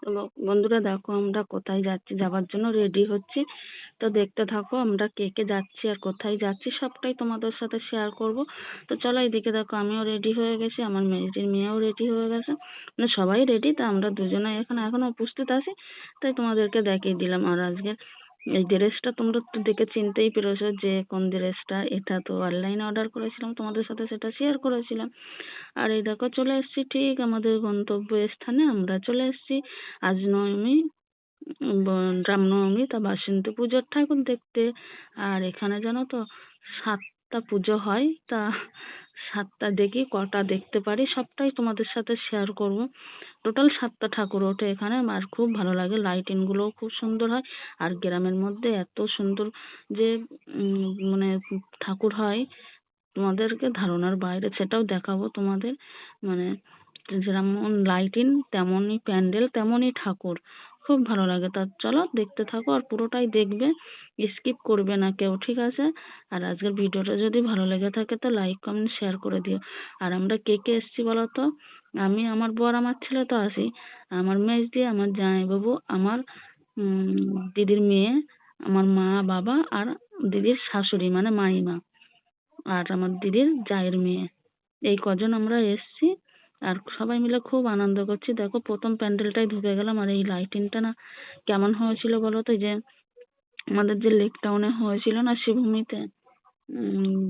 তো বন্ধুরা দেখো আমরা কোথায় যাচ্ছি, যাবার জন্য রেডি হচ্ছি। তো দেখতে থাকো আমরা কে কে যাচ্ছি আর কোথায় যাচ্ছি সবটাই তোমাদের সাথে শেয়ার করব। তো চলো এইদিকে দেখো আমিও রেডি হয়ে গেছি, আমার মেয়েটির মেয়েও রেডি হয়ে গেছে, মানে সবাই রেডি। তো আমরা দুজনে এখনো উপস্থিত আছি, তাই তোমাদেরকে দেখিয়ে দিলাম। আর আজকে এই ড্রেসটা তোমরা তো দেখে চিনতেই পেরেছো যে কোন ড্রেসটা। এটা তো অনলাইনে অর্ডার করেছিলাম, তোমাদের সাথে সেটা শেয়ার করেছিলাম। আর এই দেখো চলে এসেছি ঠিক আমাদের গন্তব্য স্থানে, আমরা চলে এসেছি আজ নবমী, রামনবমী তা বাসন্তী পুজোর ঠাকুর দেখতে। আর এখানে জানো তো 7টা পুজো হয়, তা 7টা দেখি কটা দেখতে পারি সবটাই তোমাদের সাথে শেয়ার করব। টোটাল 7টা ঠাকুর ওঠে এখানে, আর খুব ভালো লাগে, লাইটিং গুলোও খুব সুন্দর হয়। আর গ্রামের মধ্যে এত সুন্দর যে মানে ঠাকুর হয় তোমাদেরকে ধারণার বাইরে, সেটাও দেখাবো তোমাদের। মানে যেমন লাইটিং তেমনই প্যান্ডেল তেমনই ঠাকুর, খুব ভালো লাগে। তা চলো দেখতে থাকো আর পুরোটাই দেখবে, স্কিপ করবে না কেউ, ঠিক আছে? আর আজকের ভিডিওটা যদি ভালো লেগে থাকে তো লাইক কমেন্ট শেয়ার করে দিও। আর আমরা কে কে এসেছি বলো তো? আমি, আমার বর, আমার ছেলে তো আছি, আমার মেজদি, আমার জামাইবাবু, আমার দিদির মেয়ে, আমার মা বাবা আর দিদির শাশুড়ি মানে মাইমা, আর আমার দিদির জায়ের মেয়ে, এই কজন আমরা এসেছি। আর সবাই মিলে খুব আনন্দ করছি। দেখো প্রথম প্যান্ডেলটাই ঢুকে গেলাম, আর এই লাইটিংটা না কেমন হয়েছিল বলো তো? যে আমাদের যে লেক টাউনে হয়েছিল না শিবভূমিতে,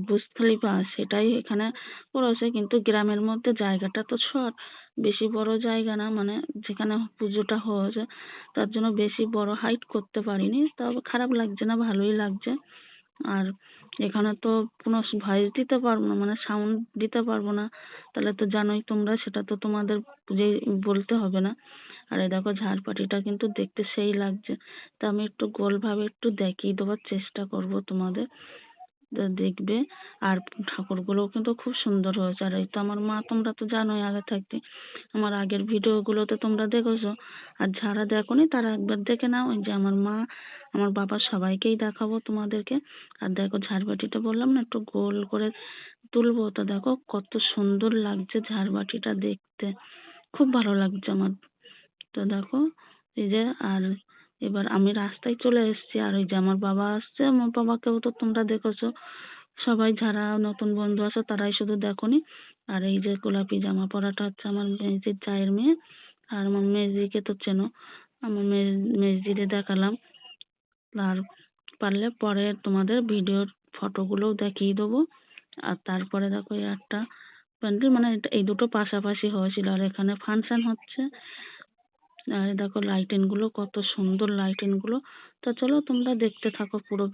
বুর্জ খলিফা, সেটাই এখানে করেছে। কিন্তু গ্রামের মধ্যে জায়গাটা তো শর্ট, বেশি বড় জায়গা না, মানে যেখানে পুজোটা হয়েছে তার জন্য বেশি বড় হাইট করতে পারিনি। তবে খারাপ লাগছে না, ভালোই লাগছে। আর এখানে তো কোনো ভয়েস দিতে পারবো না, মানে সাউন্ড দিতে পারবো না, তাহলে তো জানোই তোমরা, সেটা তো তোমাদের যে বলতে হবে না। আর এই দেখো ঝাড়বাতিটা কিন্তু দেখতে সেই লাগছে, তা আমি একটু গোল ভাবে একটু দেখিয়ে দেওয়ার চেষ্টা করব তোমাদের, তো দেখবে। আর ঠাকুরগুলোও কিন্তু খুব সুন্দর হয়েছে। আর এই তো আমার মা, তোমরা তো জানোই আগে থাকতে, আমার আগের ভিডিও গুলোতে তোমরা দেখেছো। আর যারা দেখোনি তারা একবার দেখে নাও, এই যে আমার মা, আমার বাবা, সবাইকেই দেখাবো তোমাদেরকে। আর দেখো ঝাড়বাতিটা বললাম না একটু গোল করে তুলবো, তো দেখো কত সুন্দর লাগছে ঝাড়বাতিটা দেখতে, খুব ভালো লাগছে আমার। তো দেখো এই যে, আর এবার আমি রাস্তায় চলে এসেছি, আর ওই যে আমার বাবা আসছে, আমার বাবাকেও তো তোমরা দেখেছো। সবাই যারা নতুন বন্ধু আছে তারাই শুধু দেখোনি। আর এই যে গোলাপি জামা পরাটা হচ্ছে আমার মেজদির জায়ের মেয়ে, আর আমার মেজদিকে তো চেনো, আমার মেজদিরে দেখালাম। আর পারলে পরে তোমাদের ভিডিওর ফটোগুলোও দেখিয়ে দেবো। আর তারপরে দেখো এই একটা প্যান্ডেল, মানে এই দুটো পাশাপাশি হয়েছিল, আর এখানে ফাংশন হচ্ছে। আর দেখো লাইটিং গুলো কত সুন্দর, লাইটিং গুলো। তো চলো তোমরা দেখতে থাকো পুরো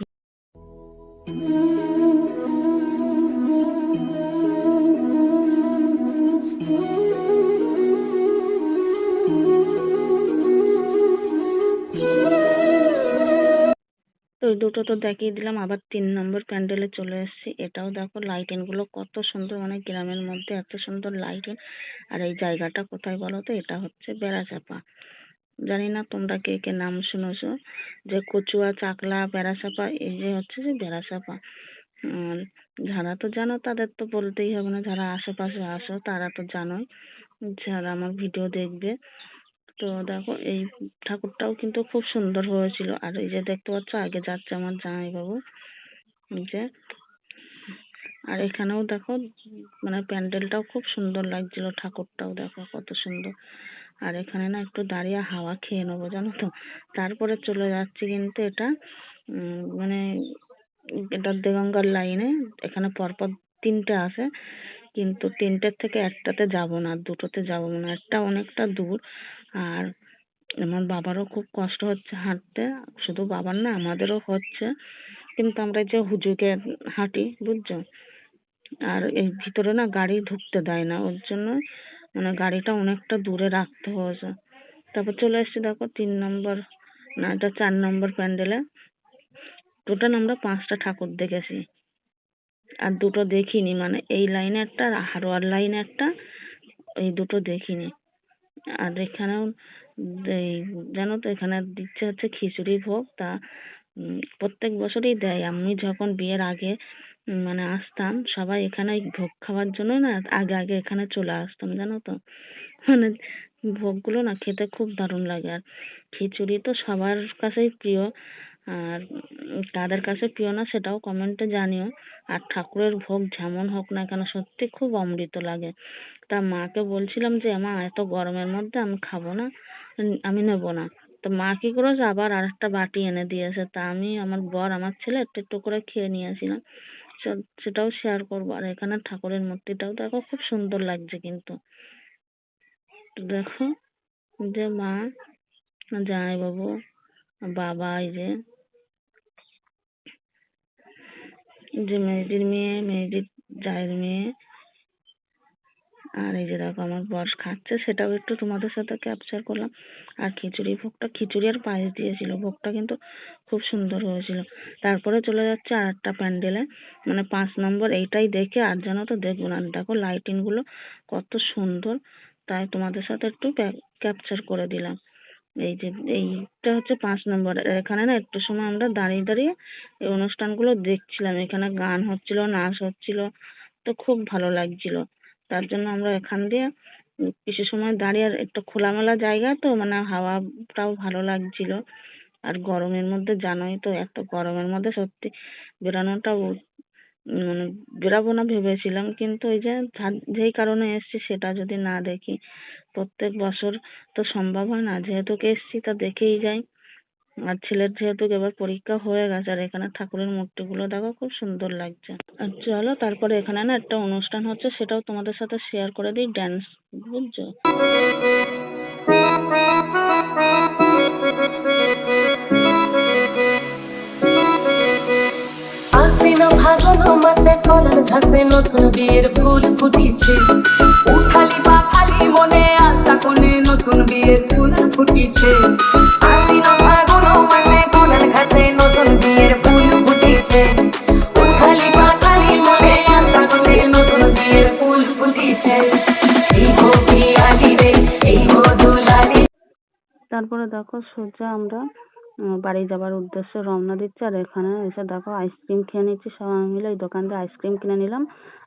তো এই দুটো তো দেখিয়ে দিলাম, আবার 3 নম্বর প্যান্ডেলে চলে এসেছি। এটাও দেখো লাইটিং গুলো কত সুন্দর, মানে গ্রামের মধ্যে এত সুন্দর লাইটিং। আর এই জায়গাটা কোথায় বলো তো? এটা হচ্ছে বেড়াচাপা। জানি না তোমরা কে কে নাম শুনেছো, যে কচুয়া, চাকলা, বেড়াচাপা, এই যে হচ্ছে যে বেড়াচাপা। আর যারা তো জানো তাদের তো বলতেই হবে না, যারা আশেপাশে আসো তারা তো জানোই, যারা আমার ভিডিও দেখবে। তো দেখো এই ঠাকুরটাও কিন্তু খুব সুন্দর হয়েছিল। আর এই যে দেখতে পাচ্ছ আগে যাচ্ছে আমার জামাইবাবু, এই যে। আর এখানেও দেখো মানে প্যান্ডেলটাও খুব সুন্দর লাগছিল, ঠাকুরটাও দেখো কত সুন্দর। আর এখানে না একটু দাঁড়িয়ে হাওয়া খেয়ে নেবো জানো তো, তারপরে চলে যাচ্ছি। কিন্তু এটা মানে এটা দেগঙ্গার লাইনে, এখানে পরপর 3টে আছে, কিন্তু 3টের থেকে একটাতে যাব না, দুটোতে যাবো না, একটা অনেকটা দূর। আর আমার বাবারও খুব কষ্ট হচ্ছে হাঁটতে, শুধু বাবার না আমাদেরও হচ্ছে, কিন্তু আমরা যে হুজুগে হাঁটি বুঝছো, আর এই ভিতরে না গাড়ি ঢুকতে দেয় না, ওর জন্য মানে গাড়িটা অনেকটা দূরে রাখতে হয়েছে। তারপর চলে এসেছি দেখো 3 নম্বর, না এটা 4 নম্বর প্যান্ডেলে। টোটাল আমরা 5টা ঠাকুর দেখেছি, আর দুটো দেখিনি, মানে এই লাইনে একটা আর হারোয়ার লাইনে একটা, এই দুটো দেখিনি। আর এখানেও এই জানো তো এখানে দিচ্ছে হচ্ছে খিচুড়ি ভোগ, তা প্রত্যেক বছরই দেয়। আমি যখন বিয়ের আগে মানে আসতাম, সবাই এখানে ভোগ খাওয়ার জন্য না আগে আগে এখানে চলে আসতাম জানো তো, মানে ভোগগুলো না খেতে খুব দারুণ লাগে। আর খিচুড়ি তো সবার কাছেই প্রিয়, আর কাদের কাছে প্রিয় না সেটাও কমেন্টে জানিও। আর ঠাকুরের ভোগ যেমন হোক না কেন সত্যি খুব অমৃত লাগে। তা মাকে বলছিলাম যে মা এত গরমের মধ্যে আমি খাবো না, আমি নেবো না। তো মা কি করেছে আবার আরেকটা বাটি এনে দিয়েছে, তা আমি আমার বর আমার ছেলে একটু একটু করে খেয়ে নিয়েছিলাম। সেটাও শেয়ার করবো। আর এখানে ঠাকুরের মূর্তিটাও দেখো খুব সুন্দর লাগছে কিন্তু। তো দেখো যে মা, জামাইবাবু, বাবা, এই যে যে মেজদির মেয়ে, মেজদির জায়ের মেয়ে, আর এই যে দেখো আমার বর খাচ্ছে, সেটাও একটু তোমাদের সাথে ক্যাপচার করলাম। আর খিচুড়ি ভোগটা, খিচুড়ি আর পায়েস দিয়েছিল, ভোগটা কিন্তু খুব সুন্দর হয়েছিল। তারপরে চলে যাচ্ছে আর একটা প্যান্ডেলে, মানে 5 নম্বর, এইটাই দেখে আর যেন তো দেখবো না। দেখো লাইটিং গুলো কত সুন্দর, তাই তোমাদের সাথে একটু ক্যাপচার করে দিলাম। এই যে এইটা হচ্ছে 5 নম্বর। এখানে না একটু সময় আমরা দাঁড়িয়ে দাঁড়িয়ে এই অনুষ্ঠানগুলো দেখছিলাম। এখানে গান হচ্ছিল, নাচ হচ্ছিল, তো খুব ভালো লাগছিল। তার জন্য আমরা এখান দিয়ে কিছু সময় দাঁড়িয়ে, আর একটু খোলামেলা জায়গা তো, মানে হাওয়াটাও ভালো লাগছিল। আর গরমের মধ্যে জানোই তো, এত গরমের মধ্যে সত্যি বেরোনোটাও মানে বেরাবো না ভেবেছিলাম, কিন্তু ওই যে যেই কারণে এসেছি সেটা যদি না দেখি, প্রত্যেক বছর তো সম্ভব হয় না, যেহেতু এসেছি তা দেখেই যাই। আর ছেলের যেহেতু এবার পরীক্ষা হয়ে গেছে, আর এখানে ঠাকুরের মূর্তিগুলো দেখো খুব সুন্দর লাগছে। আর চলো তারপরে এখানে না একটা অনুষ্ঠান হচ্ছে, সেটাও তোমাদের সাথে শেয়ার করে দিই, ড্যান্স, বুঝছো? আশ্বিন ফাগুন মাসে কলার ঘাসে নতুন বিয়ের ফুল ফুটিছে, উঠালি পাখালি মনে আশা কোণে নতুন বিয়ের ফুল ফুটিছে। আশ্বিন ফাগুন মাসে কলার ঘাসে নতুন বিয়ের ফুল ফুটিছে, উঠালি পাখালি মনে আশা কোণে নতুন বিয়ের ফুল ফুটিছে। এই হবি আলি রে, এই হদুলালি। তারপরে দেখো সোজা আমরা বাড়ি যাবার উদ্দেশ্যে রওনা দিচ্ছি। আর এখানে এসে দেখো আইসক্রিম খেয়ে নিচ্ছি সবাই মিলে। এই দোকান থেকে আইসক্রিম কিনে নিলাম।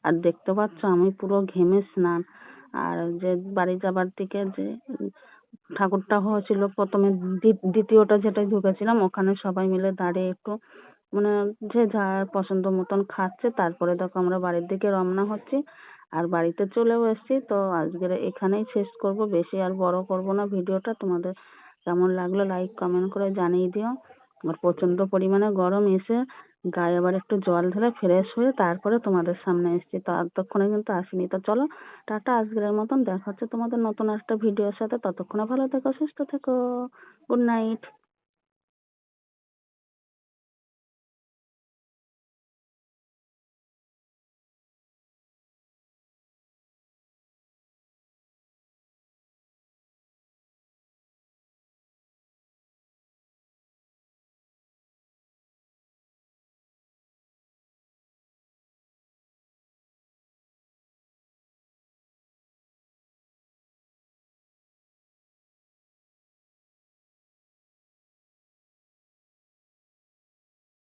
আর দেখতে পাচ্ছ আমি পুরো ঘেমে স্নান। আর যে বাড়ি যাবার দিকে যে ঠাকুরটা হয়েছিল প্রথমে, দ্বিতীয়টা যেটায় ঢুকেছিলাম, ওখানে সবাই মিলে দাঁড়িয়ে একটু মানে যে যার পছন্দ মতন খাচ্ছে। তারপরে দেখো আমরা বাড়ির দিকে রওনা হচ্ছি। আর বাড়িতে চলেও এসেছি। তো আজকের এখানেই শেষ করব, বেশি আর বড় করব না ভিডিওটা। তোমাদের কেমন লাগলো লাইক কমেন্ট করে জানিয়ে দিও। আর প্রচন্ড পরিমাণে গরম, এসে গায়ে আবার একটু জল ঢেলে ফ্রেশ হয়ে তারপরে তোমাদের সামনে এসেছি। তো এতক্ষণে কিন্তু আসিনি। তো চলো টাটা, আজকের মতন দেখা হচ্ছে তোমাদের নতুন একটা ভিডিওর সাথে। ততক্ষণে ভালো থেকো, সুস্থ থেকো, গুড নাইট।